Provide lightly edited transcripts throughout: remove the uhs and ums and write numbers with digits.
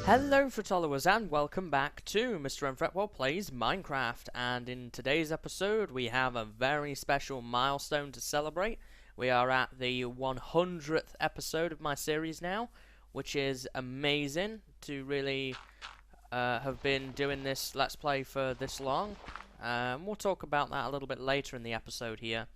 Hello followers and welcome back to MrMFretwell Plays Minecraft, and in today's episode we have a very special milestone to celebrate. We are at the 100th episode of my series now, which is amazing to really have been doing this Let's Play for this long. We'll talk about that a little bit later in the episode here.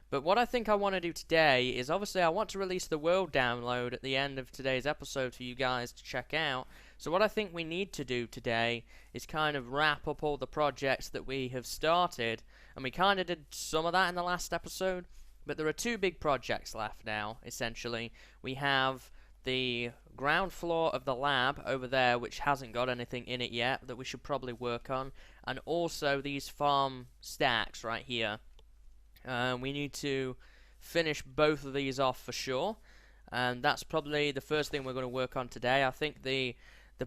But what I think I want to do today is, obviously I want to release the world download at the end of today's episode for you guys to check out. So what I think we need to do today is kind of wrap up all the projects that we have started. And we kind of did some of that in the last episode. But there are two big projects left now, essentially. We have the ground floor of the lab over there, which hasn't got anything in it yet, that we should probably work on. And also these farm stacks right here. We need to finish both of these off for sure, and that's probably the first thing we're going to work on today. I think the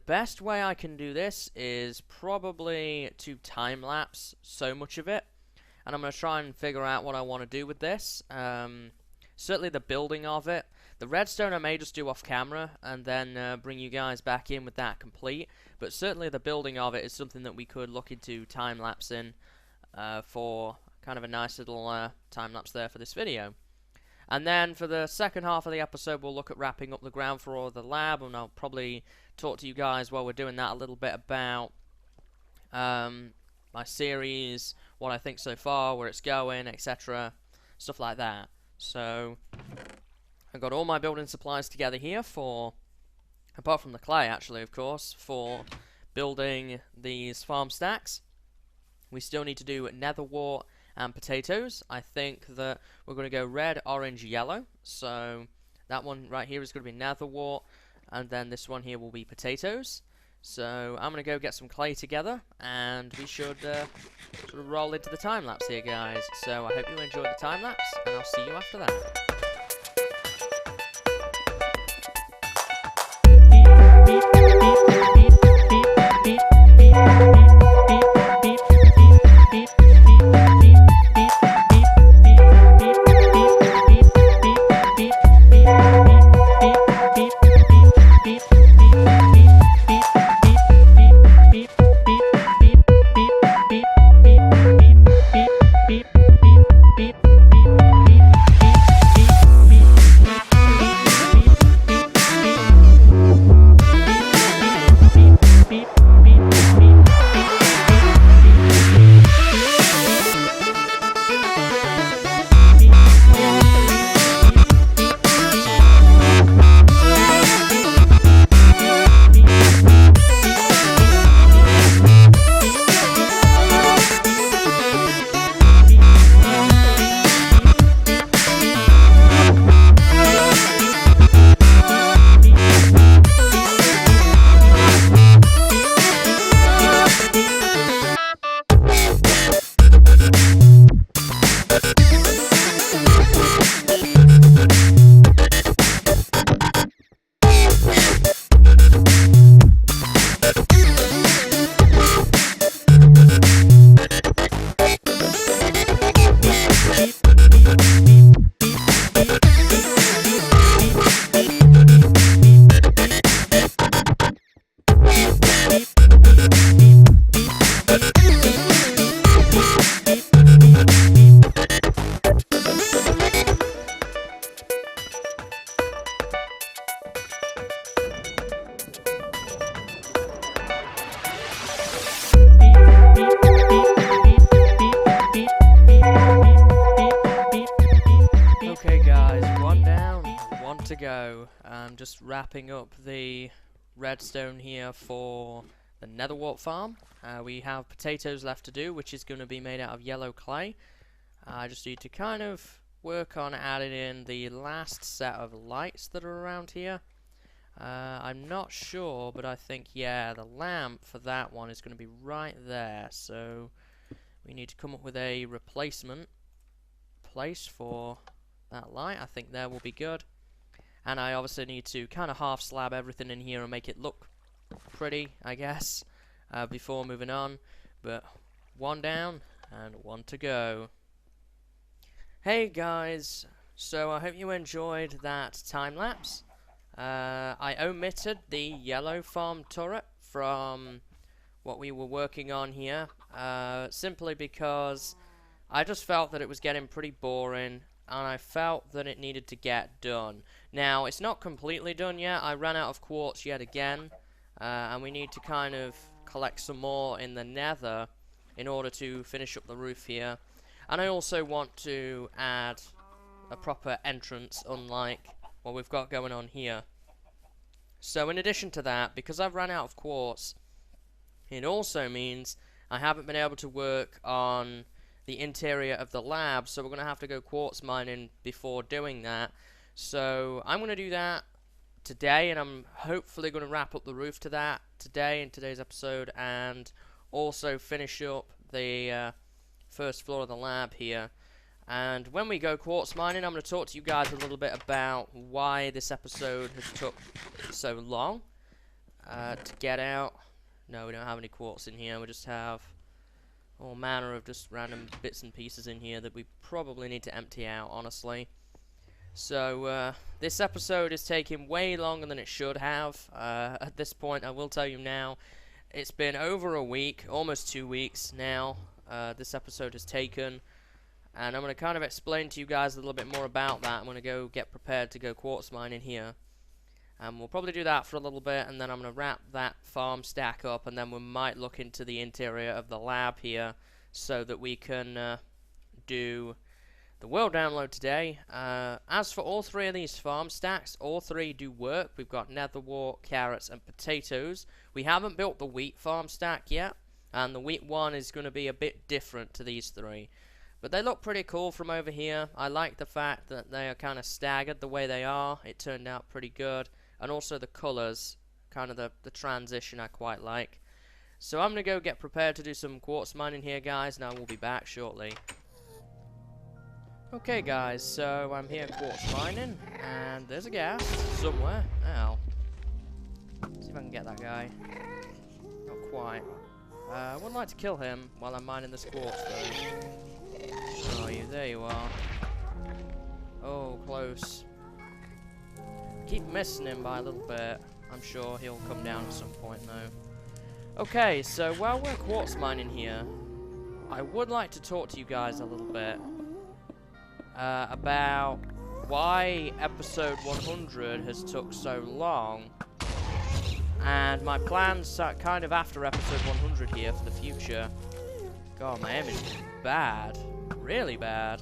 best way I can do this is probably to time-lapse so much of it, and I'm going to try and figure out what I want to do with this. Certainly the building of it. The redstone I may just do off camera and then bring you guys back in with that complete, but certainly the building of it is something that we could look into time-lapsing for kind of a nice little time-lapse there for this video. And then for the second half of the episode, we'll look at wrapping up the ground floor of the lab, and I'll probably talk to you guys while we're doing that a little bit about my series, what I think so far, where it's going, etc. Stuff like that. So I've got all my building supplies together here for, apart from the clay actually, of course, for building these farm stacks. We still need to do nether wart and potatoes. I think that we're going to go red, orange, yellow. So that one right here is going to be nether wart, and then this one here will be potatoes. So I'm going to go get some clay together, and we should sort of roll into the time lapse here, guys. So I hope you enjoyed the time lapse, and I'll see you after that. To go. I'm just wrapping up the redstone here for the nether wart farm. We have potatoes left to do, which is going to be made out of yellow clay. I just need to kind of work on adding in the last set of lights that are around here. I'm not sure, but I think, yeah, the lamp for that one is going to be right there. So we need to come up with a replacement place for that light. I think there will be good. And I obviously need to kind of half slab everything in here and make it look pretty, I guess, before moving on. But one down and one to go. Hey guys, so I hope you enjoyed that time lapse. I omitted the yellow farm turret from what we were working on here, simply because I just felt that it was getting pretty boring, and I felt that it needed to get done. Now, it's not completely done yet. I ran out of quartz yet again, and we need to kind of collect some more in the nether in order to finish up the roof here. And I also want to add a proper entrance, unlike what we've got going on here. So in addition to that, because I've run out of quartz, it also means I haven't been able to work on the interior of the lab, so we're going to have to go quartz mining before doing that. So I'm going to do that today, and I'm hopefully going to wrap up the roof to that today in today's episode, and also finish up the first floor of the lab here. And when we go quartz mining, I'm going to talk to you guys a little bit about why this episode has took so long to get out. No, we don't have any quartz in here. We just have all manner of just random bits and pieces in here that we probably need to empty out, honestly. So this episode is taking way longer than it should have. At this point, I will tell you now, it's been over a week, almost 2 weeks now. This episode has taken. And I'm going to kind of explain to you guys a little bit more about that. I'm going to go get prepared to go quartz mining here. And we'll probably do that for a little bit, and then I'm going to wrap that farm stack up, and then we might look into the interior of the lab here so that we can do the world download today. As for all three of these farm stacks, all three do work. We've got nether wart, carrots, and potatoes. We haven't built the wheat farm stack yet, and the wheat one is going to be a bit different to these three. But they look pretty cool from over here. I like the fact that they are kind of staggered the way they are. It turned out pretty good. And also the colours, kind of the transition I quite like. So I'm going to go get prepared to do some quartz mining here, guys, and I will be back shortly. Okay, guys, so I'm here quartz mining, and there's a ghast somewhere. Ow. See if I can get that guy. Not quite. I would like to kill him while I'm mining this quartz, though. Oh, there you are. Oh, close. Keep missing him by a little bit. I'm sure he'll come down at some point, though. Okay, so while we're quartz mining here, I would like to talk to you guys a little bit about why episode 100 has took so long, and my plans kind of after episode 100 here for the future. God, my aim is bad. Really bad.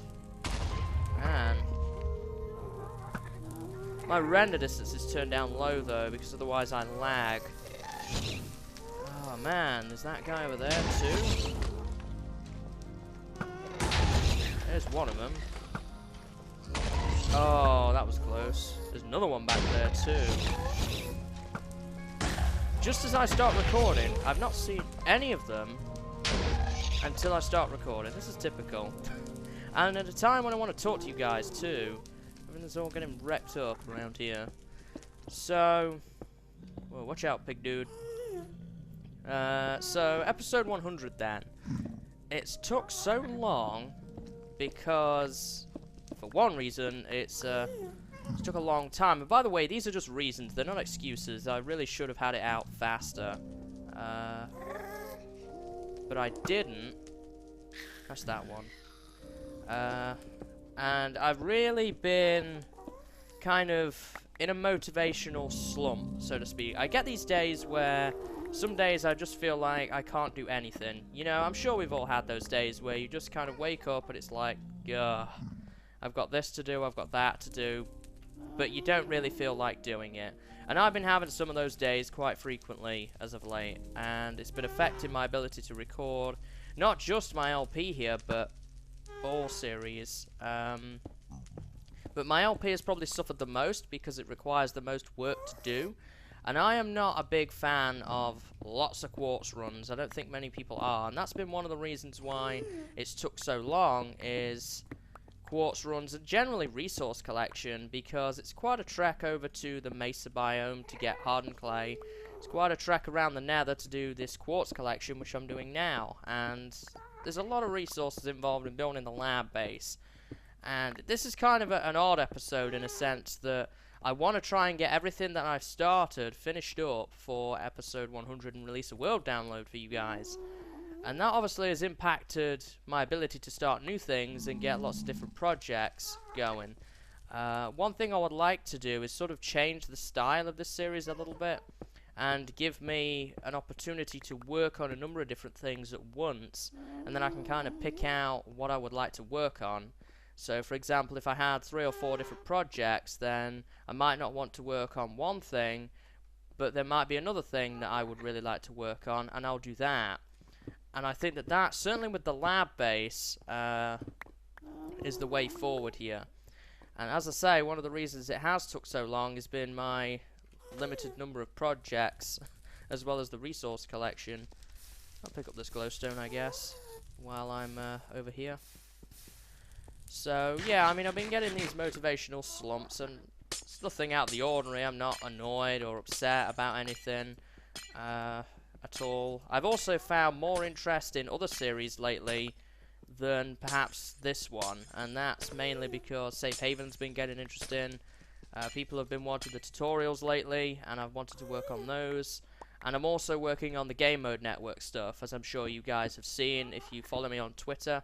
Man. My render distance is turned down low, though, because otherwise I lag. Oh, man. There's that guy over there, too. There's one of them. Oh, that was close. There's another one back there, too. Just as I start recording, I've not seen any of them until I start recording. This is typical. And at a time when I want to talk to you guys too, everything's all getting wrecked up around here. So, well, watch out, big dude. So episode 100 then. It's took so long because, for one reason, it took a long time. And by the way, these are just reasons. They're not excuses. I really should have had it out faster. But I didn't. That's that one. And I've really been kind of in a motivational slump, so to speak. I get these days where some days I just feel like I can't do anything. You know, I'm sure we've all had those days where you just kind of wake up and it's like, ugh, I've got this to do, I've got that to do, but you don't really feel like doing it. And I've been having some of those days quite frequently as of late, and it's been affecting my ability to record, not just my LP here, but all series. But my LP has probably suffered the most because it requires the most work to do, and I am not a big fan of lots of quartz runs. I don't think many people are, and that's been one of the reasons why it's took so long, is quartz runs and generally resource collection, because it's quite a trek over to the mesa biome to get hardened clay. It's quite a trek around the nether to do this quartz collection, which I'm doing now, and there's a lot of resources involved in building the lab base. And this is kind of an odd episode in a sense that I want to try and get everything that I've started finished up for episode 100 and release a world download for you guys. And that obviously has impacted my ability to start new things and get lots of different projects going. One thing I would like to do is sort of change the style of this series a little bit and give me an opportunity to work on a number of different things at once, and then I can kind of pick out what I would like to work on. So for example, if I had 3 or 4 different projects, then I might not want to work on one thing, but there might be another thing that I would really like to work on, and I'll do that. And I think that certainly with the lab base, is the way forward here. And as I say, one of the reasons it has took so long has been my limited number of projects, as well as the resource collection. I'll pick up this glowstone, I guess, while I'm over here. So, yeah, I mean, I've been getting these motivational slumps, and it's nothing out of the ordinary. I'm not annoyed or upset about anything at all. I've also found more interest in other series lately than perhaps this one, and that's mainly because Safe Haven's been getting interesting. People have been wanting the tutorials lately, and I've wanted to work on those. And I'm also working on the Game Mode Network stuff, as I'm sure you guys have seen if you follow me on Twitter.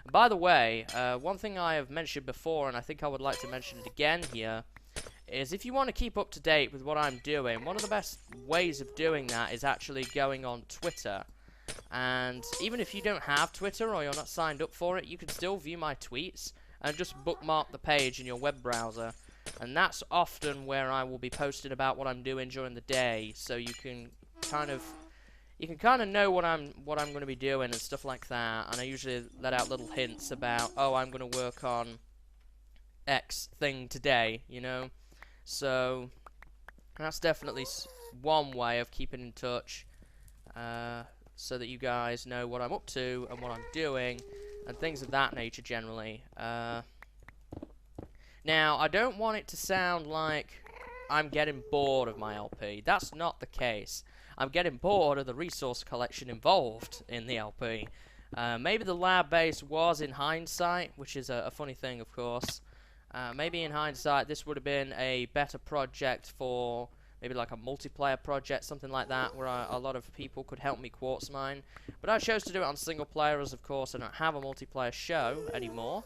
And by the way, one thing I have mentioned before, and I think I would like to mention it again here, is if you want to keep up to date with what I'm doing, one of the best ways of doing that is actually going on Twitter. And even if you don't have Twitter or you're not signed up for it, you can still view my tweets and just bookmark the page in your web browser. And that's often where I will be posting about what I'm doing during the day, so you can kind of know what I'm going to be doing and stuff like that. And I usually let out little hints about, oh, I'm going to work on X thing today, you know. So that's definitely one way of keeping in touch, so that you guys know what I'm up to and what I'm doing and things of that nature generally. Now, I don't want it to sound like I'm getting bored of my LP. That's not the case. I'm getting bored of the resource collection involved in the LP. Maybe the lab base was, in hindsight, which is a funny thing, of course. Maybe in hindsight, this would have been a better project for maybe like a multiplayer project, something like that, where a lot of people could help me quartz mine. But I chose to do it on single player, as of course I don't have a multiplayer show anymore.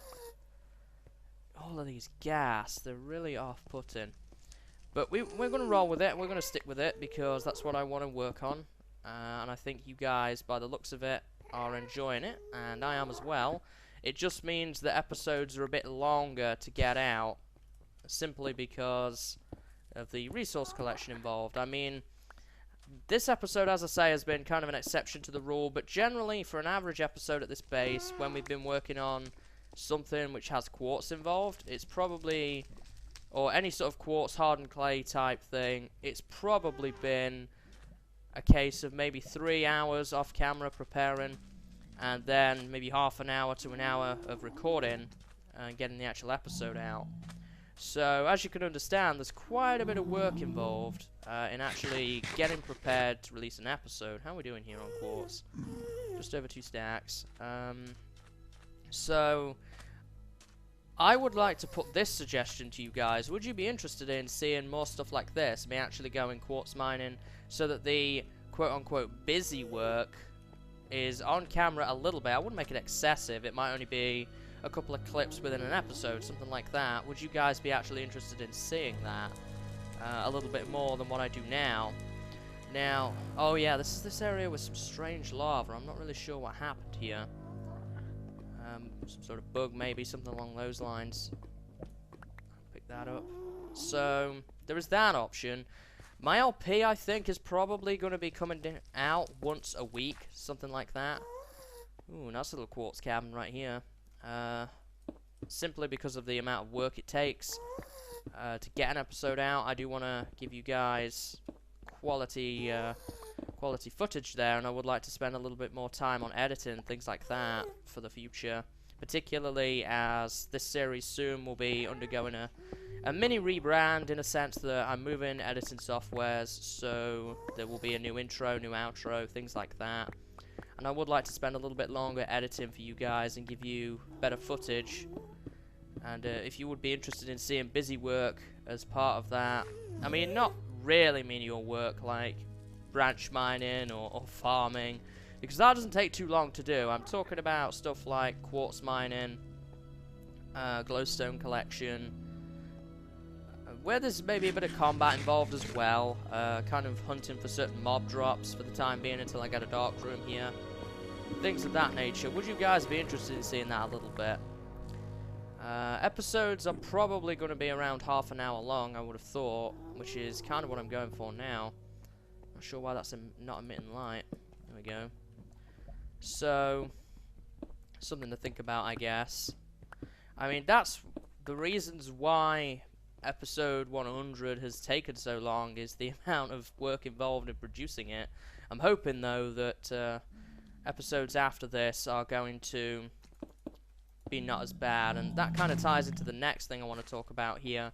All of these gas, they're really off-putting. But we're going to roll with it, we're going to stick with it, because that's what I want to work on. And I think you guys, by the looks of it, are enjoying it, and I am as well. It just means that episodes are a bit longer to get out, simply because of the resource collection involved. I mean, this episode, as I say, has been kind of an exception to the rule, but generally, for an average episode at this base, when we've been working on something which has quartz involved, it's probably, or any sort of quartz hardened clay type thing, it's probably been a case of maybe 3 hours off camera preparing, and then maybe half an hour to an hour of recording and getting the actual episode out. So, as you can understand, there's quite a bit of work involved in actually getting prepared to release an episode. How are we doing here on quartz? Just over 2 stacks. So, I would like to put this suggestion to you guys. Would you be interested in seeing more stuff like this? Me actually going quartz mining, so that the quote-unquote busy work is on camera a little bit. I wouldn't make it excessive. It might only be a couple of clips within an episode, something like that. Would you guys be actually interested in seeing that a little bit more than what I do now? Now, oh yeah, this is this area with some strange lava. I'm not really sure what happened here. Some sort of bug, maybe, something along those lines. Pick that up. So, there is that option. My LP, I think, is probably going to be coming out once a week, something like that. Ooh, nice little quartz cabin right here. Simply because of the amount of work it takes to get an episode out. I do want to give you guys quality footage there, and I would like to spend a little bit more time on editing, things like that, for the future. Particularly as this series soon will be undergoing a mini rebrand, in a sense that I'm moving editing softwares, so there will be a new intro, new outro, things like that. And I would like to spend a little bit longer editing for you guys and give you better footage And if you would be interested in seeing busy work as part of that, I mean, not really menial work like branch mining or farming, because that doesn't take too long to do. I'm talking about stuff like quartz mining, glowstone collection, where there's maybe a bit of combat involved as well, kind of hunting for certain mob drops for the time being until I get a dark room here. Things of that nature. Would you guys be interested in seeing that a little bit? Episodes are probably going to be around half an hour long, I would have thought, which is kind of what I'm going for now. Not sure why that's not emitting light. There we go. So, something to think about, I guess. I mean, that's the reasons why episode 100 has taken so long, is the amount of work involved in producing it. I'm hoping, though, that episodes after this are going to be not as bad, and that kind of ties into the next thing I want to talk about here,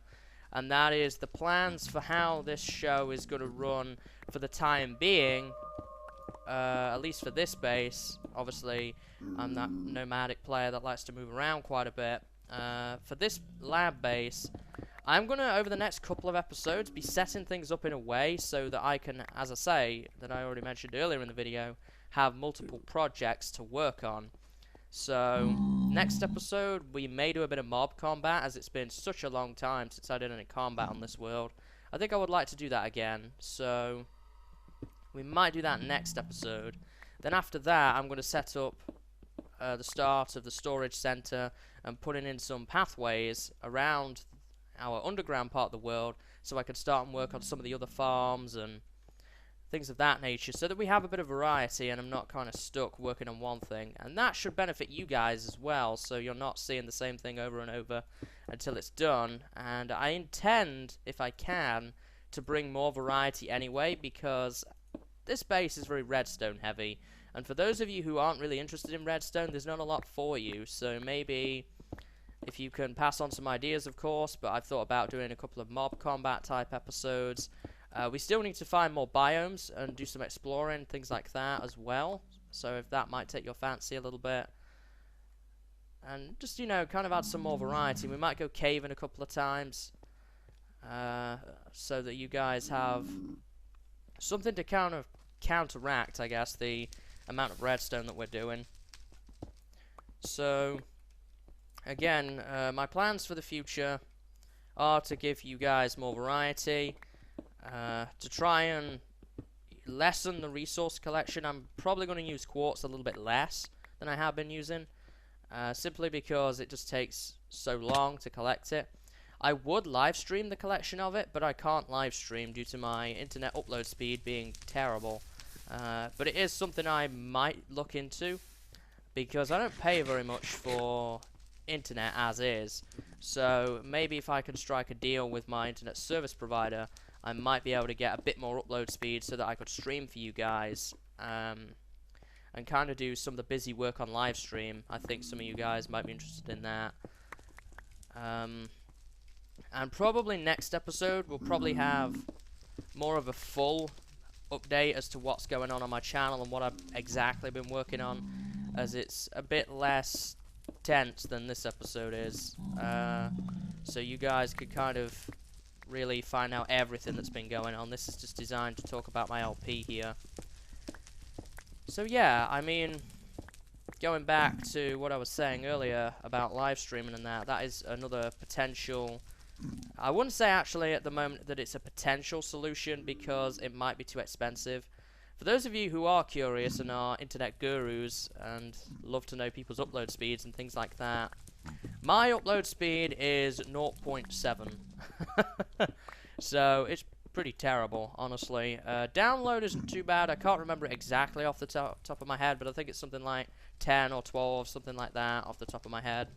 and that is the plans for how this show is going to run for the time being, at least for this base. Obviously, I'm that nomadic player that likes to move around quite a bit. For this lab base, I'm going to, over the next couple of episodes, be setting things up in a way so that I can, as I say, that I already mentioned earlier in the video, have multiple projects to work on. So, next episode, we may do a bit of mob combat, as it's been such a long time since I did any combat on this world. I think I would like to do that again, so we might do that next episode. Then after that, I'm going to set up the start of the storage center and putting in some pathways around our underground part of the world, so I can start and work on some of the other farms and things of that nature, so that we have a bit of variety and I'm not kind of stuck working on one thing. And that should benefit you guys as well, so you're not seeing the same thing over and over until it's done. And I intend, if I can, to bring more variety anyway, because this base is very redstone heavy, and for those of you who aren't really interested in redstone, there's not a lot for you. So maybe if you can pass on some ideas, of course, but I've thought about doing a couple of mob combat type episodes. We still need to find more biomes and do some exploring, things like that as well. So if that might take your fancy a little bit. And just, you know, kind of add some more variety. We might go caving a couple of times. So that you guys have something to kind of counteract, I guess, the amount of redstone that we're doing. So, again, my plans for the future are to give you guys more variety. To try and lessen the resource collection, I'm probably going to use quartz a little bit less than I have been using, simply because it just takes so long to collect it. I would live stream the collection of it, but I can't live stream due to my internet upload speed being terrible. But it is something I might look into, because I don't pay very much for internet as is. So maybe if I can strike a deal with my internet service provider, I might be able to get a bit more upload speed so that I could stream for you guys, and kind of do some of the busy work on live stream. I think some of you guys might be interested in that. And probably next episode we'll probably have more of a full update as to what's going on my channel and what I've exactly been working on, as it's a bit less dense than this episode is. So you guys could kind of really find out everything that's been going on. This is just designed to talk about my LP here. So yeah, I mean, going back to what I was saying earlier about live streaming and that is another potential. I wouldn't say actually at the moment that it's a potential solution, because it might be too expensive. For those of you who are curious and are internet gurus and love to know people's upload speeds and things like that, my upload speed is 0.7. So it's pretty terrible, honestly. Download isn't too bad. I can't remember it exactly off the top of my head, but I think it's something like 10 or 12, something like that off the top of my head.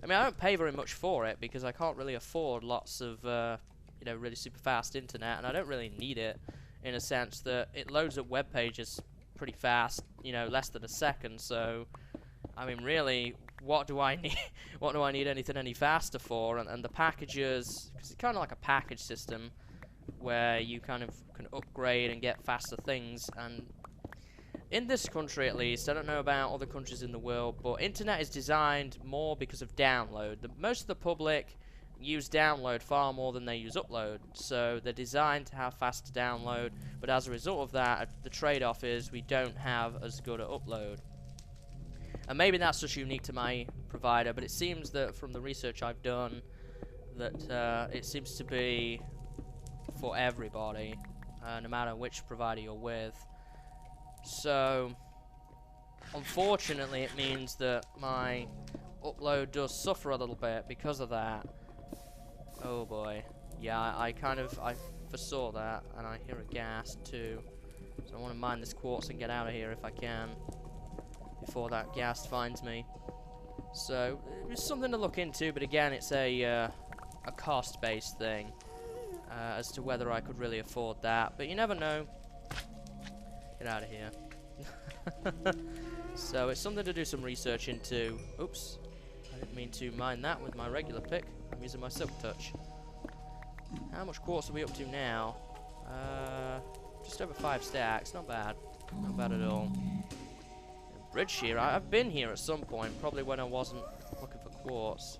I mean, I don't pay very much for it because I can't really afford lots of, you know, really super fast internet, and I don't really need it, in a sense that it loads up web pages pretty fast, you know, less than a second. So, I mean, really, what do I need? What do I need anything any faster for? And the packages, because it's kind of like a package system where you kind of can upgrade and get faster things, and in this country at least, I don't know about other countries in the world, but internet is designed more because of download. Most of the public use download far more than they use upload, so they're designed to have faster download, but as a result of that, the trade-off is we don't have as good an upload. And maybe that's just unique to my provider, but it seems that from the research I've done, that it seems to be for everybody, no matter which provider you're with. So, unfortunately, it means that my upload does suffer a little bit because of that. Oh boy. Yeah, I foresaw that, and I hear a ghast too. So I want to mine this quartz and get out of here if I can, before that ghast finds me. So, it's something to look into, but again, it's a cost-based thing, as to whether I could really afford that, but you never know. Get out of here. So it's something to do some research into. Oops, I didn't mean to mine that with my regular pick. I'm using my silk touch. How much quartz are we up to now? Just over 5 stacks. Not bad. Not bad at all. Bridge here. I've been here at some point, probably when I wasn't looking for quartz.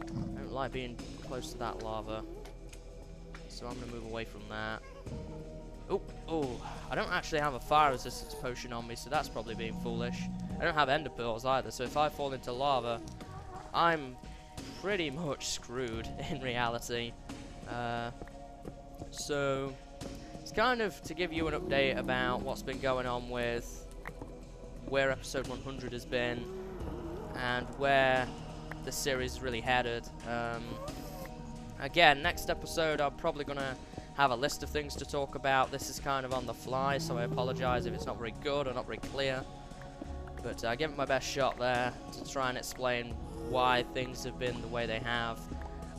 I don't like being close to that lava, so I'm going to move away from that. Oh, I don't actually have a fire resistance potion on me, so that's probably being foolish. I don't have ender pearls either, so if I fall into lava, I'm pretty much screwed in reality. So, it's kind of to give you an update about what's been going on with where episode 100 has been and where the series is really headed. Again, next episode I'm probably going to have a list of things to talk about. This is kind of on the fly, so I apologize if it's not very good or not very clear. But I gave it my best shot there to try and explain why things have been the way they have.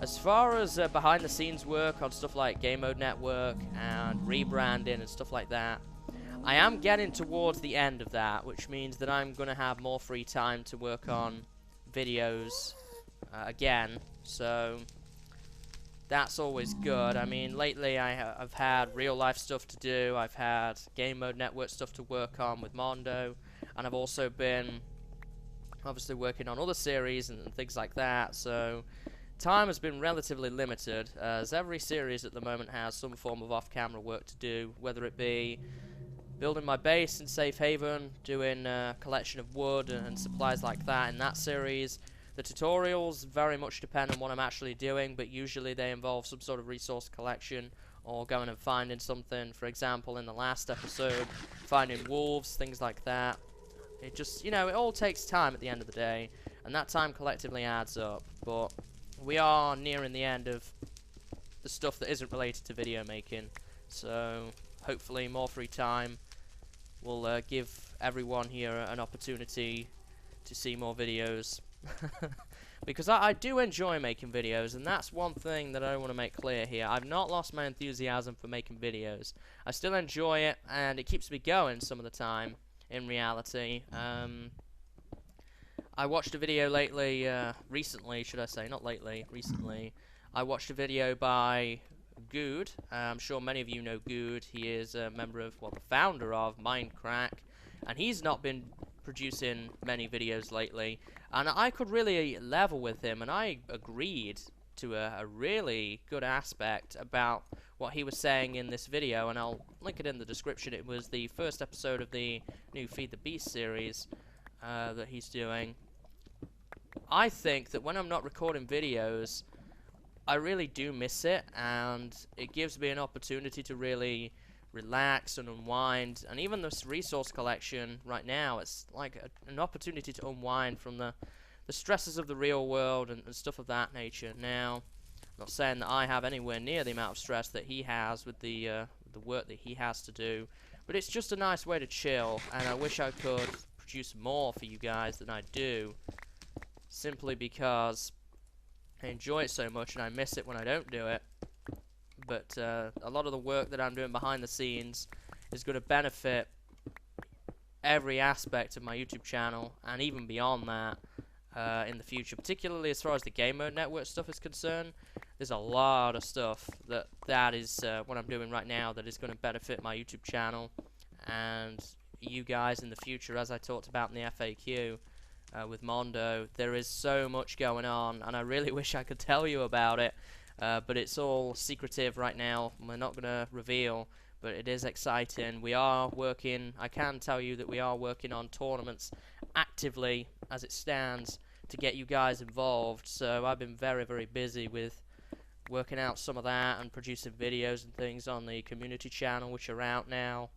As far as behind the scenes work on stuff like Game Mode Network and rebranding and stuff like that, I am getting towards the end of that, which means that I'm going to have more free time to work on videos again. So that's always good. I mean, lately I've had real life stuff to do, I've had Game Mode Network stuff to work on with Mondo, and I've also been obviously working on other series and things like that, so time has been relatively limited, as every series at the moment has some form of off-camera work to do, whether it be building my base in Safe Haven, doing a collection of wood and supplies like that in that series. The tutorials very much depend on what I'm actually doing, but usually they involve some sort of resource collection or going and finding something. For example, in the last episode, finding wolves, things like that. It just, you know, it all takes time at the end of the day, and that time collectively adds up. But we are nearing the end of the stuff that isn't related to video making, so hopefully more free time will give everyone here an opportunity to see more videos. Because I do enjoy making videos, and that's one thing that I want to make clear here. I've not lost my enthusiasm for making videos. I still enjoy it, and it keeps me going some of the time, in reality. I watched a video recently, should I say, not lately, recently. I watched a video by Good. I'm sure many of you know Good. He is a member of, well, the founder of Minecraft, and he's not been producing many videos lately, and I could really level with him, and I agreed to a really good aspect about what he was saying in this video, and I'll link it in the description. It was the first episode of the new Feed the Beast series that he's doing. I think that when I'm not recording videos, I really do miss it, and it gives me an opportunity to really relax and unwind. And even this resource collection right now, it's like an opportunity to unwind from the stresses of the real world and stuff of that nature. Now, I'm not saying that I have anywhere near the amount of stress that he has with the work that he has to do, but it's just a nice way to chill, and I wish I could produce more for you guys than I do, simply because I enjoy it so much and I miss it when I don't do it. But a lot of the work that I'm doing behind the scenes is going to benefit every aspect of my YouTube channel, and even beyond that in the future, particularly as far as the Game Mode Network stuff is concerned. There's a lot of stuff that is what I'm doing right now that is going to benefit my YouTube channel, and you guys in the future, as I talked about in the FAQ with Mondo. There is so much going on, and I really wish I could tell you about it, but it's all secretive right now. We're not going to reveal, but it is exciting. We are working, I can tell you that we are working on tournaments actively as it stands to get you guys involved, so I've been very, very busy with working out some of that and producing videos and things on the community channel, which are out now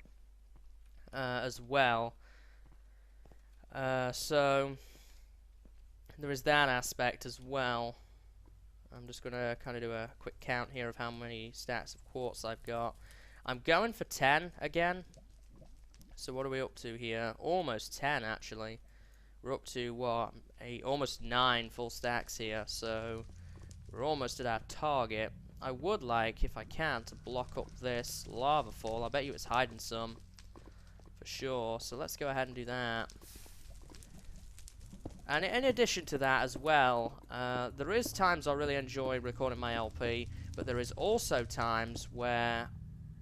as well. So there is that aspect as well. I'm just going to kind of do a quick count here of how many stacks of quartz I've got. I'm going for 10 again. So what are we up to here? Almost 10 actually. We're up to what? Almost 9 full stacks here. So we're almost at our target. I would like, if I can, to block up this lava fall. I bet you it's hiding some for sure. So let's go ahead and do that. And in addition to that as well, there is times I really enjoy recording my LP, but there is also times where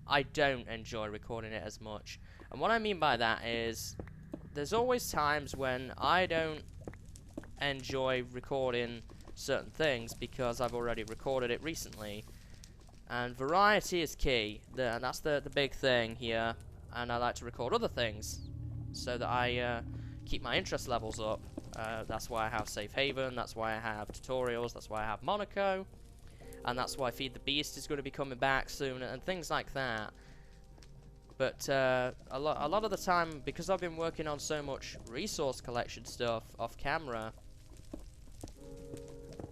I don't enjoy recording it as much. And what I mean by that is, there's always times when I don't enjoy recording certain things because I've already recorded it recently. And variety is key. That's the big thing here. And I like to record other things so that I keep my interest levels up. That's why I have Safe Haven, that's why I have tutorials, that's why I have Monaco, and that's why Feed the Beast is going to be coming back soon, and things like that. But a lot of the time, because I've been working on so much resource collection stuff off camera,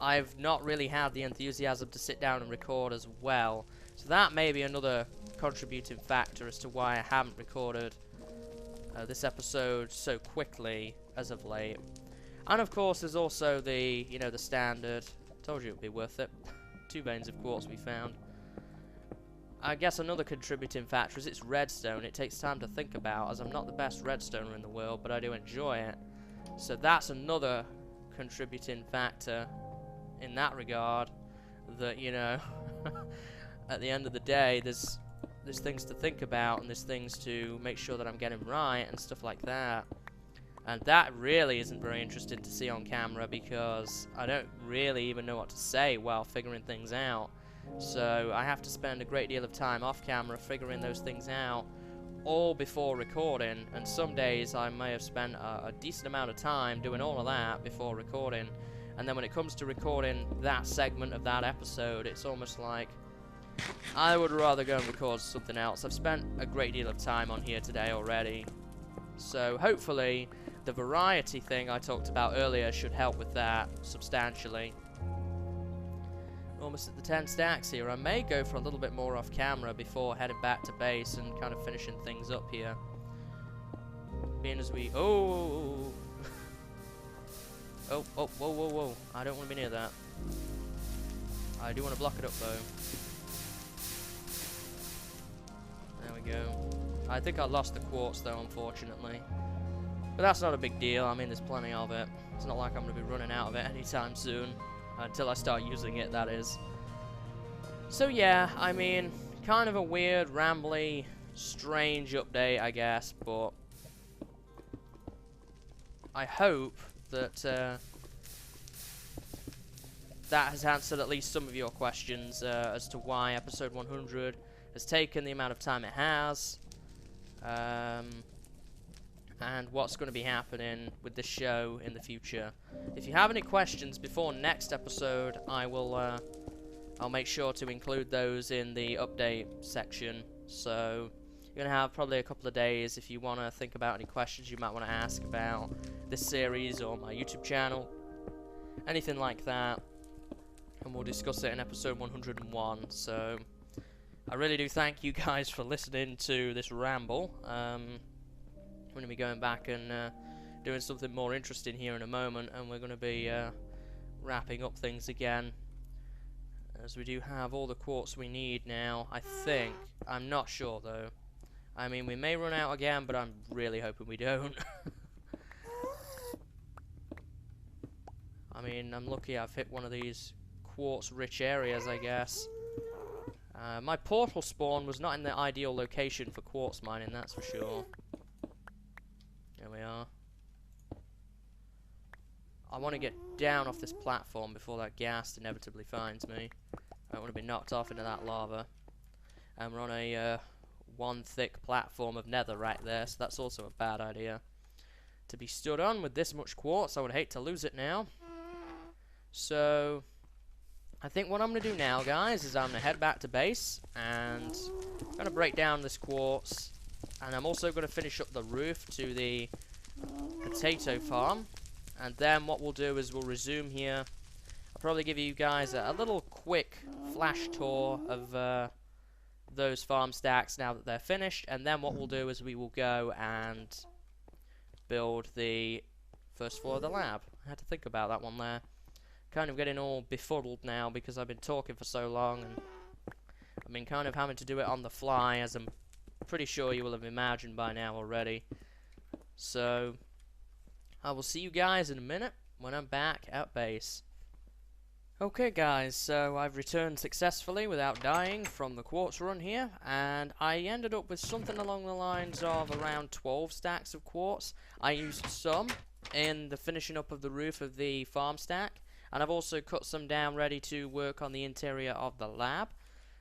I've not really had the enthusiasm to sit down and record as well. So that may be another contributing factor as to why I haven't recorded this episode so quickly as of late. And of course there's also the, you know, the standard, told you it would be worth it, 2 veins of quartz we found. I guess another contributing factor is it's redstone. It takes time to think about, as I'm not the best redstoner in the world, but I do enjoy it. So that's another contributing factor in that regard, that, you know, at the end of the day there's things to think about, and there's things to make sure that I'm getting right and stuff like that. And that really isn't very interesting to see on camera, because I don't really even know what to say while figuring things out. So I have to spend a great deal of time off camera figuring those things out, all before recording. And some days I may have spent a decent amount of time doing all of that before recording. And then when it comes to recording that segment of that episode, it's almost like I would rather go and record something else. I've spent a great deal of time on here today already. So hopefully the variety thing I talked about earlier should help with that substantially. Almost at the 10 stacks here. I may go for a little bit more off camera before heading back to base and kind of finishing things up here. Being as we... Oh! Oh, whoa, whoa, whoa. I don't want to be near that. I do want to block it up though. There we go. I think I lost the quartz though, unfortunately. But that's not a big deal. I mean, there's plenty of it. It's not like I'm going to be running out of it anytime soon. Until I start using it, that is. So yeah, I mean, kind of a weird, rambly, strange update, I guess. But I hope that that has answered at least some of your questions as to why episode 100 has taken the amount of time it has. And what's going to be happening with this show in the future. If you have any questions before next episode, I'll make sure to include those in the update section. So you're going to have probably a couple of days if you want to think about any questions you might want to ask about this series or my YouTube channel, anything like that, and we'll discuss it in episode 101. So I really do thank you guys for listening to this ramble. We're going to be going back and doing something more interesting here in a moment, and we're going to be wrapping up things again, as we do have all the quartz we need now, I think. I'm not sure though. I mean, we may run out again, but I'm really hoping we don't. I mean, I'm lucky I've hit one of these quartz rich areas, I guess. My portal spawn was not in the ideal location for quartz mining, that's for sure. There we are. I want to get down off this platform before that ghast inevitably finds me. I don't want to be knocked off into that lava. And we're on a one thick platform of nether right there, so that's also a bad idea to be stood on with this much quartz. I would hate to lose it now. So I think what I'm going to do now, guys, is I'm going to head back to base, and I'm going to break down this quartz, and I'm also going to finish up the roof to the potato farm, and then what we'll do is we'll resume here. I'll probably give you guys a little quick flash tour of those farm stacks now that they're finished, and then what we'll do is we will go and build the first floor of the lab. I had to think about that one there. Kind of getting all befuddled now because I've been talking for so long, and I've been kind of having to do it on the fly, as I'm pretty sure you will have imagined by now already. So I will see you guys in a minute when I'm back at base. Okay guys, so I've returned successfully without dying from the quartz run here, and I ended up with something along the lines of around 12 stacks of quartz. I used some in the finishing up of the roof of the farm stack, and I've also cut some down ready to work on the interior of the lab.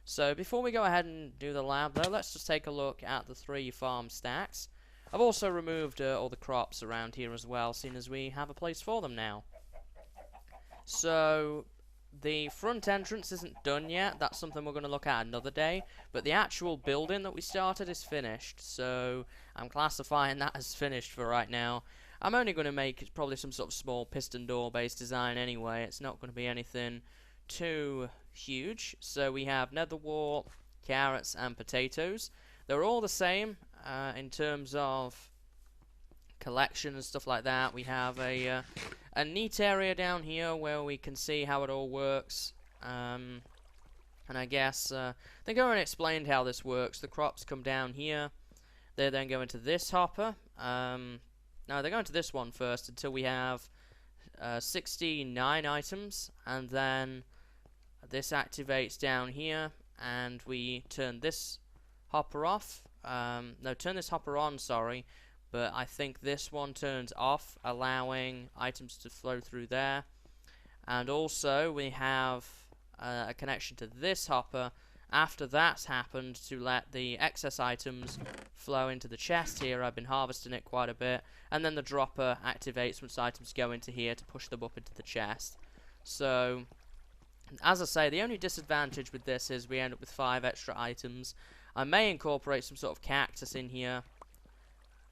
So before we go ahead and do the lab though, let's just take a look at the 3 farm stacks. I've also removed all the crops around here as well, seeing as we have a place for them now. So the front entrance isn't done yet. That's something we're going to look at another day. But the actual building that we started is finished, so I'm classifying that as finished for right now. I'm only going to make probably some sort of small piston door based design anyway. It's not going to be anything too huge. So we have nether wart, carrots and potatoes. They're all the same in terms of collection and stuff like that. We have a neat area down here where we can see how it all works, and I guess I think I already explained how this works. The crops come down here, they then go into this hopper. No, they go into this one first until we have 69 items, and then this activates down here, and we turn this hopper off. No, turn this hopper on, sorry. But I think this one turns off, allowing items to flow through there. And also we have a connection to this hopper after that's happened to let the excess items flow into the chest here. I've been harvesting it quite a bit. And then the dropper activates once items go into here to push them up into the chest. So, as I say, the only disadvantage with this is we end up with 5 extra items. I may incorporate some sort of cactus in here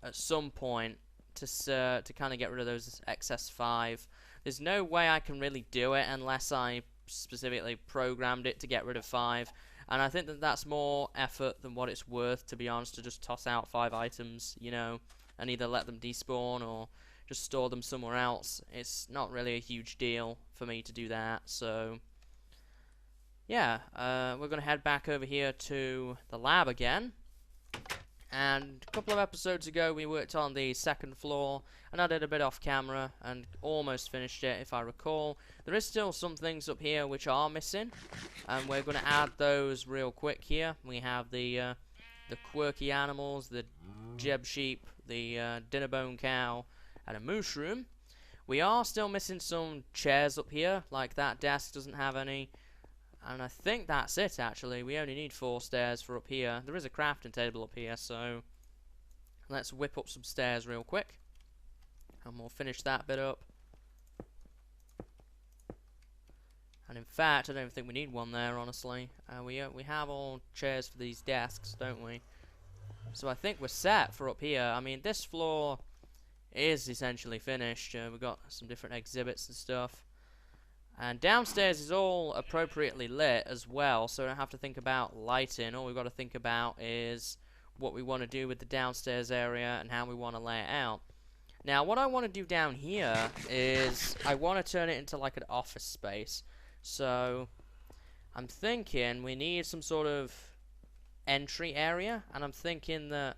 at some point to kind of get rid of those excess 5. There's no way I can really do it unless I specifically programmed it to get rid of 5, and I think that that's more effort than what it's worth, to be honest, to just toss out 5 items, you know, and either let them despawn or just store them somewhere else. It's not really a huge deal for me to do that. So yeah, we're gonna head back over here to the lab again. And a couple of episodes ago we worked on the second floor, and I did a bit off camera and almost finished it, if I recall. There is still some things up here which are missing, and we're going to add those real quick here. We have the quirky animals, the jeb sheep, the dinnerbone cow, and a mushroom. We are still missing some chairs up here, like that desk doesn't have any. And I think that's it, actually. We only need 4 stairs for up here. There is a crafting table up here, so let's whip up some stairs real quick, and we'll finish that bit up. And in fact, I don't even think we need one there, honestly. We have all chairs for these desks, don't we? So I think we're set for up here. I mean, this floor is essentially finished. We've got some different exhibits and stuff. And downstairs is all appropriately lit as well, so we don't have to think about lighting. All we've got to think about is what we want to do with the downstairs area and how we want to lay it out. Now, what I want to do down here is I want to turn it into like an office space. So I'm thinking we need some sort of entry area, and I'm thinking that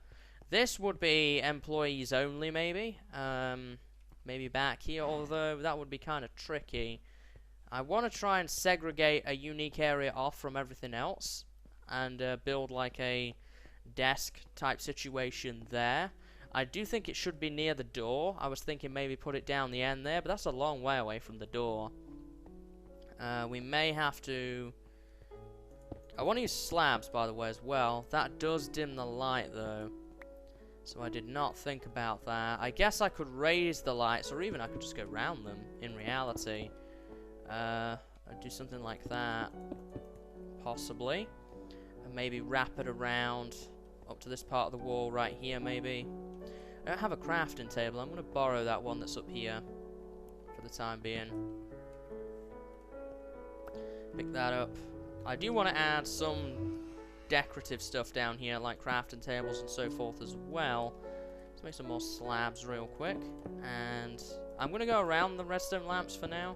this would be employees only, maybe. Maybe back here, although that would be kind of tricky. I want to try and segregate a unique area off from everything else. and build like a desk type situation there. I do think it should be near the door. I was thinking maybe put it down the end there, but that's a long way away from the door. We may have to... I want to use slabs, by the way, as well. That does dim the light, though. So I did not think about that. I guess I could raise the lights, or even I could just go round them, in reality. I'd do something like that. Possibly. And maybe wrap it around up to this part of the wall right here, maybe. I don't have a crafting table. I'm going to borrow that one that's up here for the time being. Pick that up. I do want to add some decorative stuff down here, like crafting tables and so forth as well. Let's make some more slabs real quick. And I'm going to go around the redstone lamps for now,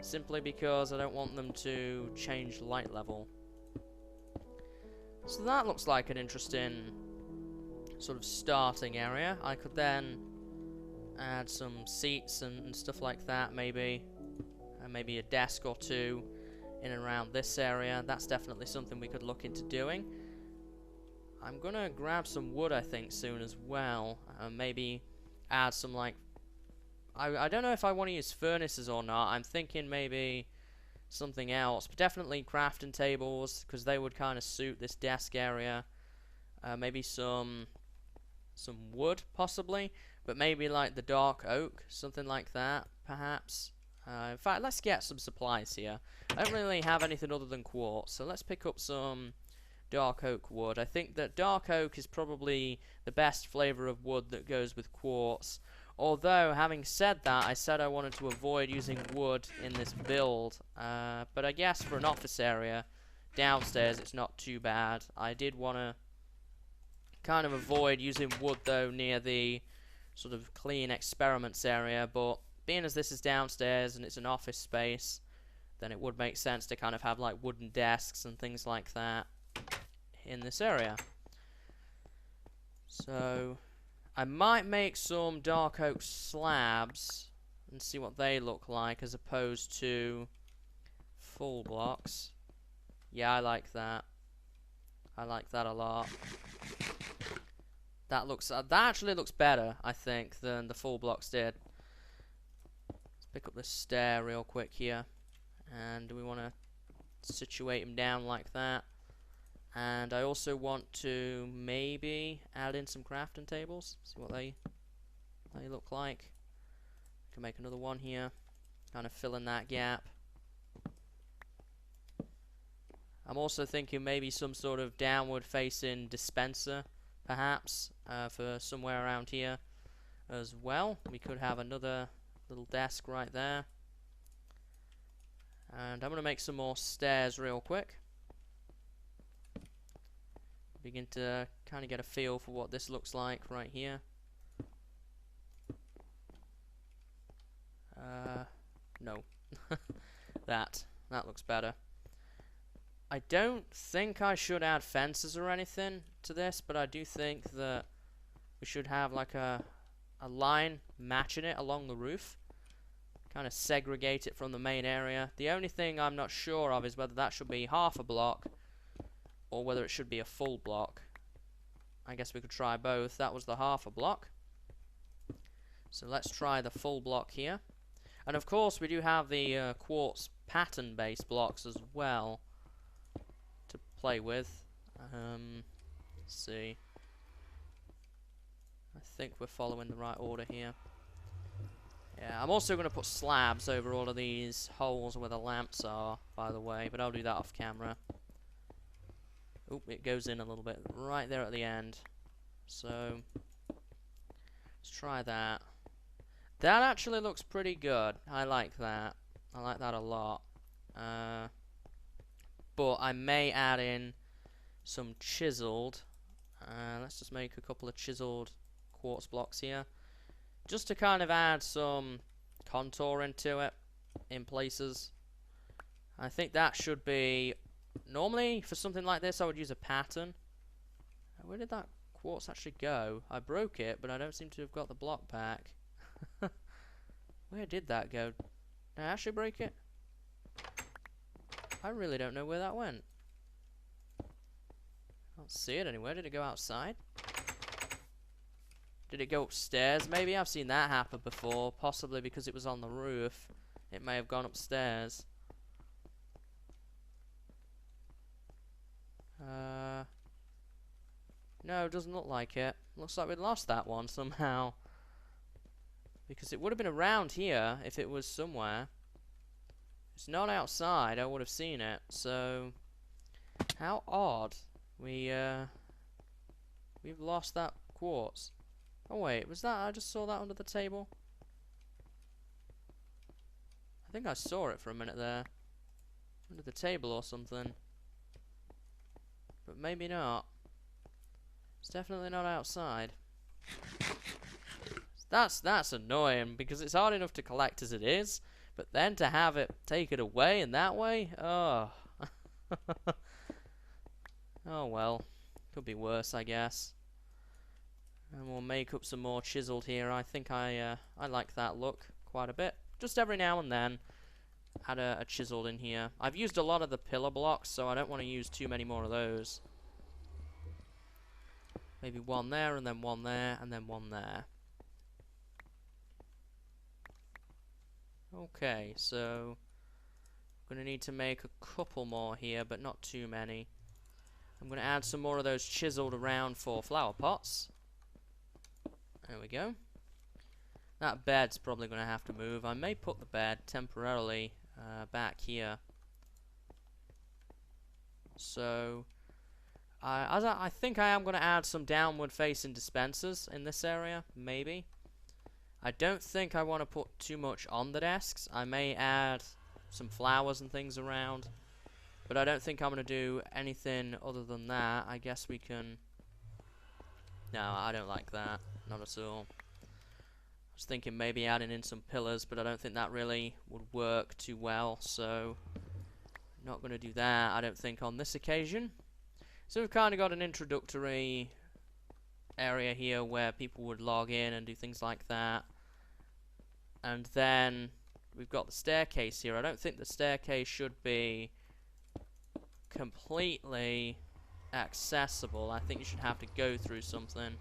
simply because I don't want them to change light level. So that looks like an interesting sort of starting area. I could then add some seats and stuff like that, maybe. And maybe a desk or two in and around this area. That's definitely something we could look into doing. I'm gonna grab some wood, I think, soon as well. Maybe add some, like... I don't know if I want to use furnaces or not. I'm thinking maybe something else. But definitely crafting tables, because they would kind of suit this desk area. Maybe some wood, possibly. But maybe like the dark oak, something like that, perhaps. In fact, let's get some supplies here. I don't really have anything other than quartz, so let's pick up some dark oak wood. I think that dark oak is probably the best flavor of wood that goes with quartz. Although, having said that, I said I wanted to avoid using wood in this build. But I guess for an office area downstairs, it's not too bad. I did want to kind of avoid using wood, though, near the sort of clean experiments area, but being as this is downstairs and it's an office space, then it would make sense to kind of have like wooden desks and things like that in this area. So I might make some dark oak slabs and see what they look like as opposed to full blocks. Yeah, I like that. I like that a lot. That actually looks better, I think, than the full blocks did. Pick up this stair real quick here, and we want to situate him down like that. And I also want to maybe add in some crafting tables, see what they look like. Can make another one here, kind of fill in that gap. I'm also thinking maybe some sort of downward facing dispenser, perhaps, for somewhere around here as well. We could have another little desk right there. And I'm going to make some more stairs real quick. Begin to kind of get a feel for what this looks like right here. No. That looks better. I don't think I should add fences or anything to this, but I do think that we should have like a line matching it along the roof. Kind of segregate it from the main area. The only thing I'm not sure of is whether that should be half a block or whether it should be a full block. I guess we could try both. That was the half a block. So let's try the full block here. And of course we do have the quartz pattern based blocks as well to play with. Let's see. I think we're following the right order here. Yeah, I'm also going to put slabs over all of these holes where the lamps are, by the way, but I'll do that off camera. Oop, it goes in a little bit right there at the end. So, let's try that. That actually looks pretty good. I like that. I like that a lot. But I may add in some chiseled. Let's just make a couple of chiseled quartz blocks here, just to kind of add some contour into it in places. I think that should be... Normally, for something like this, I would use a pattern. Where did that quartz actually go? I broke it, but I don't seem to have got the block back. Where did that go? Did I actually break it? I really don't know where that went. Can't see it anywhere. Did it go outside? Did it go upstairs? Maybe I've seen that happen before. Possibly because it was on the roof. It may have gone upstairs. No, it doesn't look like it. Looks like we lost that one somehow. Because it would have been around here if it was somewhere. It's not outside. I would have seen it. So, how odd. We've lost that quartz. Oh wait, was that? I just saw that under the table. I think I saw it for a minute there. Under the table or something. But maybe not. It's definitely not outside. That's annoying because it's hard enough to collect as it is, but then to have it take it away in that way, oh. Oh well, could be worse, I guess. And we'll make up some more chiseled here. I think I like that look quite a bit. Just every now and then, add a chiseled in here. I've used a lot of the pillar blocks, so I don't want to use too many more of those. Maybe one there, and then one there, and then one there. Okay, so I'm going to need to make a couple more here, but not too many. I'm going to add some more of those chiseled around for flower pots. There we go. That bed's probably going to have to move. I may put the bed temporarily back here. So I think I am going to add some downward facing dispensers in this area, maybe. I don't think I want to put too much on the desks. I may add some flowers and things around, but I don't think I'm going to do anything other than that. I guess we can... No, I don't like that. Not at all. I was thinking maybe adding in some pillars, but I don't think that really would work too well, so not going to do that, I don't think, on this occasion. So we've kind of got an introductory area here where people would log in and do things like that. And then we've got the staircase here. I don't think the staircase should be completely accessible. I think you should have to go through something.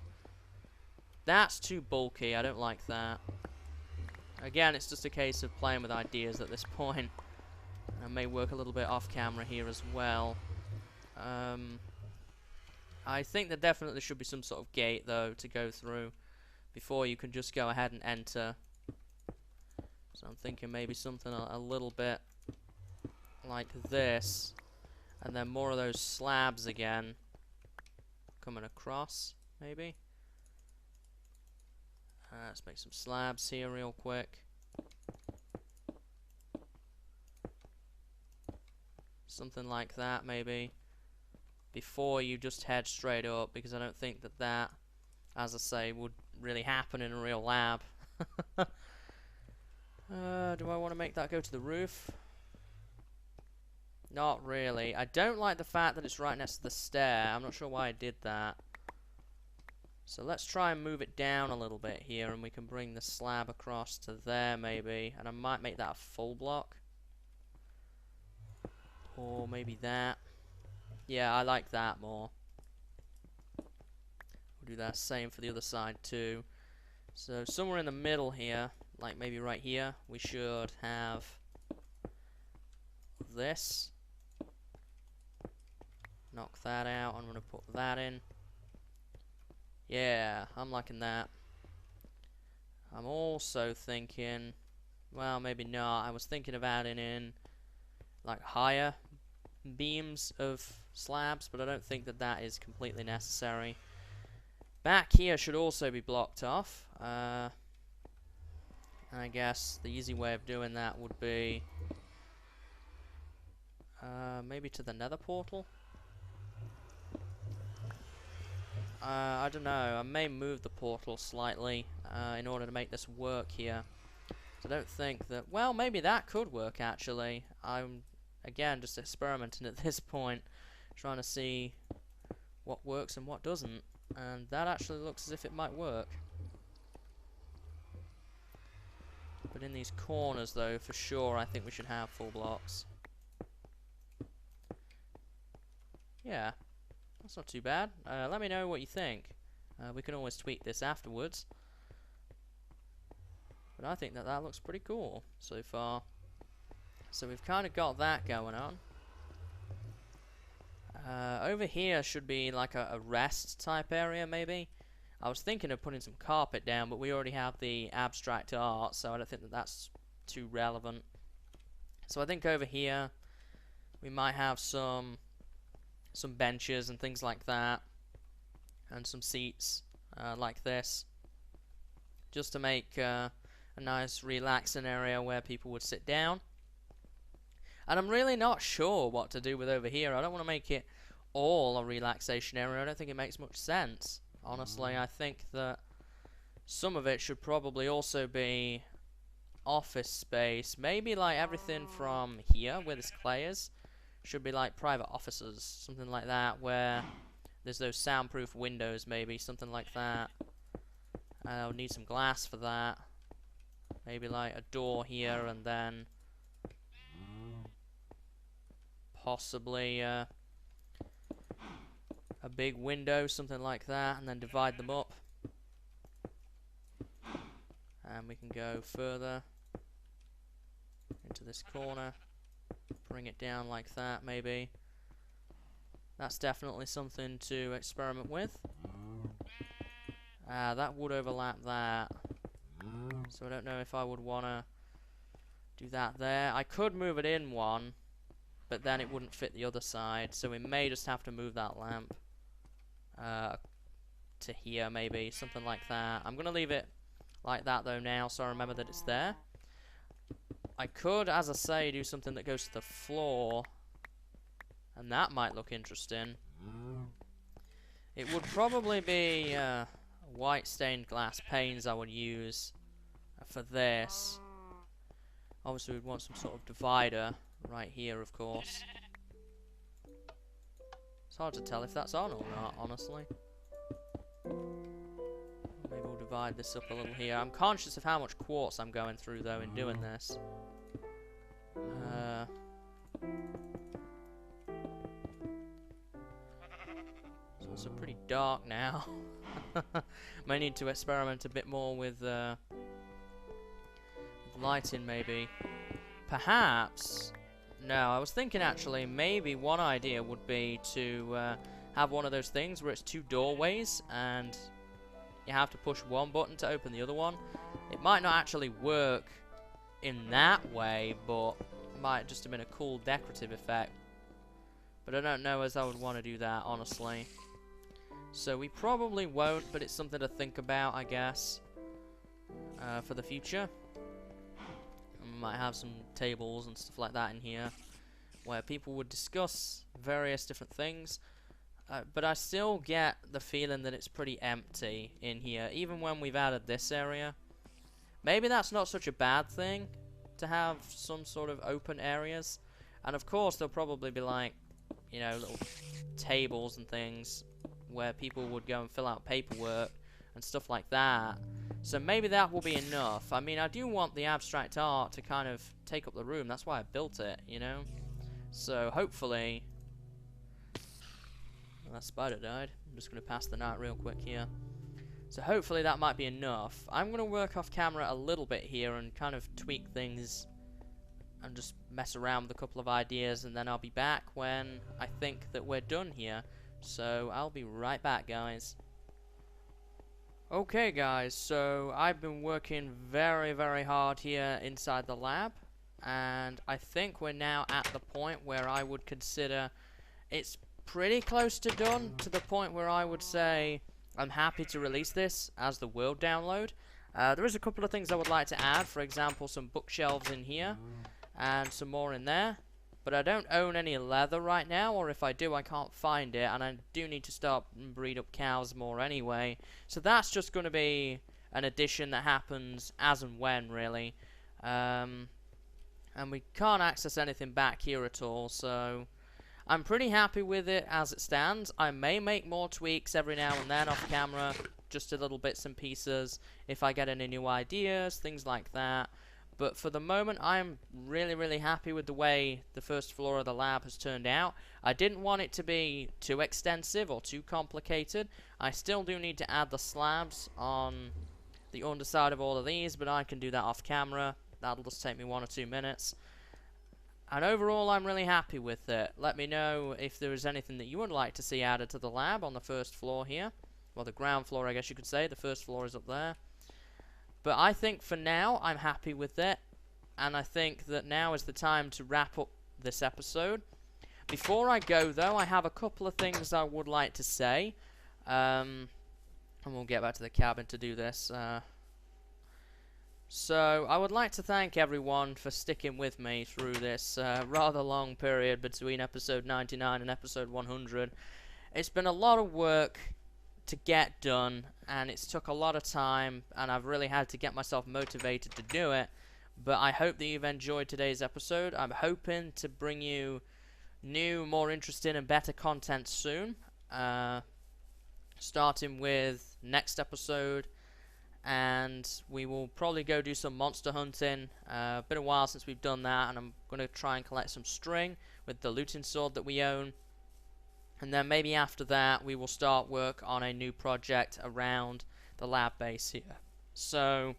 That's too bulky. I don't like that. Again, it's just a case of playing with ideas at this point. I may work a little bit off camera here as well. I think there definitely should be some sort of gate, though, to go through before you can just go ahead and enter. So I'm thinking maybe something a little bit like this. And then more of those slabs again coming across, maybe. Let's make some slabs here real quick. Something like that, maybe. Before you just head straight up, because I don't think that, as I say, would really happen in a real lab. Do I want to make that go to the roof? Not really. I don't like the fact that it's right next to the stair. I'm not sure why I did that. So let's try and move it down a little bit here, and we can bring the slab across to there, maybe. And I might make that a full block. Or maybe that. Yeah, I like that more. We'll do that same for the other side too. So somewhere in the middle here, like maybe right here, we should have this. Knock that out. I'm going to put that in. Yeah, I'm liking that. I'm also thinking, well, maybe not. I was thinking of adding in like higher beams of slabs, but I don't think that is completely necessary. Back here should also be blocked off. I guess the easy way of doing that would be maybe to the nether portal. I don't know. I may move the portal slightly in order to make this work here. So I don't think that... Well, maybe that could work, actually. I'm, again, just experimenting at this point, trying to see what works and what doesn't. And that actually looks as if it might work. But in these corners, though, for sure, I think we should have full blocks. Yeah. That's not too bad. Let me know what you think. We can always tweak this afterwards. But I think that that looks pretty cool so far. So we've kind of got that going on. Over here should be like a rest type area, maybe. I was thinking of putting some carpet down, but we already have the abstract art, so I don't think that that's too relevant. So I think over here we might have some benches and things like that, and some seats like this, just to make a nice relaxing area where people would sit down. And I'm really not sure what to do with over here. I don't want to make it all a relaxation area. I don't think it makes much sense. Honestly, I think that some of it should probably also be office space. Maybe like everything from here, where this clay is, should be like private offices. Something like that, where there's those soundproof windows, maybe. Something like that. I'll need some glass for that. Maybe like a door here, and then possibly a big window, something like that, and then divide them up. And we can go further into this corner, bring it down like that, maybe. That's definitely something to experiment with. That would overlap that, so I don't know if I would want to do that there. I could move it in one, but then it wouldn't fit the other side, so we may just have to move that lamp to here, maybe, something like that. I'm going to leave it like that, though, now, so I remember that it's there. I could, as I say, do something that goes to the floor, and that might look interesting. It would probably be white stained glass panes I would use for this. Obviously, we'd want some sort of divider right here, of course. It's hard to tell if that's on or not, honestly. Maybe we'll divide this up a little here. I'm conscious of how much quartz I'm going through, though, in doing this. It's also pretty dark now. May need to experiment a bit more with lighting, maybe. Perhaps... No, I was thinking actually maybe one idea would be to have one of those things where it's two doorways and you have to push one button to open the other one. It might not actually work in that way, but it might just have been a cool decorative effect. But I don't know as I would want to do that, honestly. So we probably won't, but it's something to think about, I guess, for the future. Might have some tables and stuff like that in here where people would discuss various different things, but I still get the feeling that it's pretty empty in here, even when we've added this area. Maybe that's not such a bad thing to have some sort of open areas, and of course there'll probably be like, you know, little tables and things where people would go and fill out paperwork and stuff like that. So maybe that will be enough. I mean, I do want the abstract art to kind of take up the room. That's why I built it, you know? So hopefully... Well, that spider died. I'm just going to pass the night real quick here. So hopefully that might be enough. I'm going to work off camera a little bit here and kind of tweak things and just mess around with a couple of ideas, and then I'll be back when I think that we're done here. So I'll be right back, guys. Okay guys, so I've been working very, very hard here inside the lab, and I think we're now at the point where I would consider it's pretty close to done, to the point where I would say I'm happy to release this as the world download. There is a couple of things I would like to add, for example some bookshelves in here, and some more in there. But I don't own any leather right now, or if I do, I can't find it, and I do need to start and breed up cows more anyway. So that's just going to be an addition that happens as and when, really. And we can't access anything back here at all, so I'm pretty happy with it as it stands. I may make more tweaks every now and then off camera, just a little bits and pieces, if I get any new ideas, things like that. But for the moment, I'm really happy with the way the first floor of the lab has turned out. I didn't want it to be too extensive or too complicated. I still do need to add the slabs on the underside of all of these, but I can do that off camera. That'll just take me 1 or 2 minutes. And overall, I'm really happy with it. Let me know if there is anything that you would like to see added to the lab on the first floor here. Well, the ground floor, I guess you could say. The first floor is up there. But I think for now, I'm happy with it. And I think that now is the time to wrap up this episode. Before I go, though, I have a couple of things I would like to say. And we'll get back to the cabin to do this. So, I would like to thank everyone for sticking with me through this rather long period between episode 99 and episode 100. It's been a lot of work to get done, and it's took a lot of time, and I've really had to get myself motivated to do it. But I hope that you've enjoyed today's episode. I'm hoping to bring you new, more interesting, and better content soon. Starting with next episode. And we will probably go do some monster hunting. Been a while since we've done that, and I'm going to try and collect some string with the looting sword that we own. And then maybe after that, we will start work on a new project around the lab base here. So,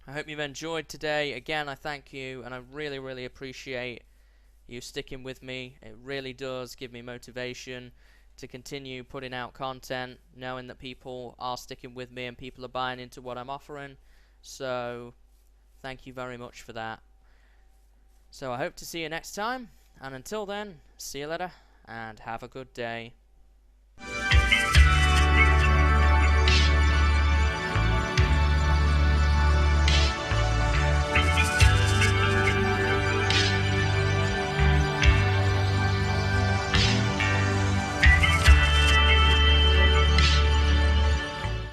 I hope you've enjoyed today. Again, I thank you, and I really appreciate you sticking with me. It really does give me motivation to continue putting out content, knowing that people are sticking with me and people are buying into what I'm offering. So, thank you very much for that. So, I hope to see you next time, and until then, see you later, and have a good day.